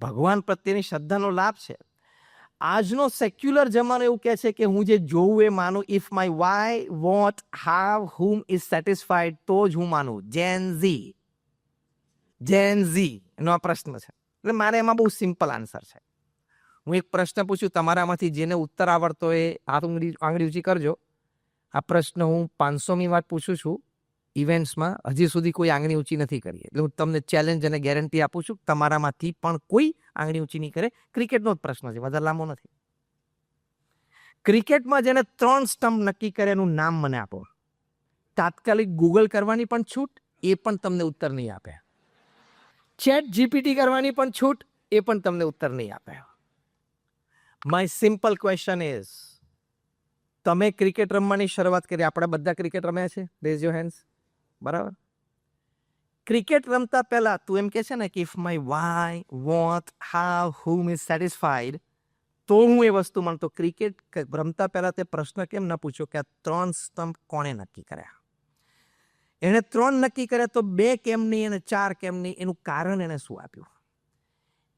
ભગવાન પ્રત્યેની શ્રદ્ધાનો લાભ છે. આજનો સેક્યુલર જમાનો એવું કહે છે કે હું જે જોઉં એ માનું. If my Y vote how whom is satisfied તો જ હું માનું. જેન ઝી એનો આ પ્રશ્ન છે. એટલે મારે એમાં બહુ સિમ્પલ આન્સર છે. હું એક પ્રશ્ન પૂછું, તમારામાંથી જેને ઉત્તર આવડતો એ આંગળી ઊંચી કરજો. આ પ્રશ્ન હું 500મી વાર પૂછું છું ઇવેન્ટ્સમાં, હજી સુધી કોઈ આંગળી ઊંચી નથી કરી. એટલે હું તમને ચેલેન્જ અને ગેરંટી આપું છું, તમારામાંથી પણ કોઈ આંગળી ઊંચી નહીં કરે. ક્રિકેટનો જ પ્રશ્ન છે, વધારે લાંબો નથી. ક્રિકેટમાં જેને 3 સ્ટમ્પ નક્કી કરે એનું નામ મને આપો. તાત્કાલિક ગૂગલ કરવાની પણ છૂટ, એ પણ તમને ઉત્તર નહીં આપે. ચેટ જીપીટી કરવાની પણ છૂટ, એ પણ તમને ઉત્તર નહીં આપે. માય સિમ્પલ ક્વેશ્ચન ઇઝ, તમે ક્રિકેટ રમવાની શરૂઆત કરી, આપણે બધા ક્રિકેટ રમ્યા છે? Rays your hands. બરાબર. ક્રિકેટ રમતા પહેલા તું એમ કે છે ને કે if my Y vote how whom is satisfied તો હું એ વસ્તુ માનતો. ક્રિકેટ રમતા પહેલા તે પ્રશ્ન કેમ ન પૂછ્યો કે આ 3 સ્ટમ્પ કોણે નક્કી કર્યા? એણે 3 નક્કી કર્યા તો 2 કેમ નહીં અને 4 કેમ નહીં? એનું કારણ એને શું આપ્યું?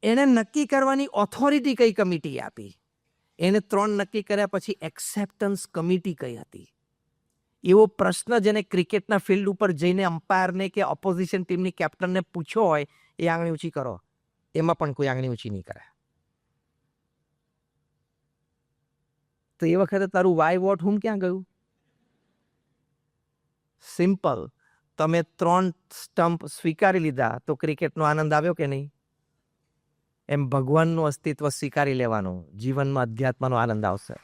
એને નક્કી કરવાની ઓથોરિટી કઈ કમિટી આપી? એને 3 નક્કી કર્યા પછી એક્સેપ્ટન્સ કમિટી કઈ હતી? એવો પ્રશ્ન જેને ક્રિકેટના ફિલ્ડ ઉપર જઈને અમ્પાયરને કે ઓપોઝિશન ટીમની કેપ્ટનને પૂછ્યો હોય, એ આંગળી ઊંચી કરો. એમાં પણ કોઈ આંગળી ઊંચી નહીં કરે. તો એ વખતે તારું વાય વોટ હુમ ક્યાં ગયું? સિમ્પલ. તમે 3 સ્ટમ્પ સ્વીકારી લીધા તો ક્રિકેટનો આનંદ આવ્યો કે નહીં? એમ ભગવાનનું અસ્તિત્વ સ્વીકારી લેવાનું, જીવનમાં અધ્યાત્મનો આનંદ આવશે.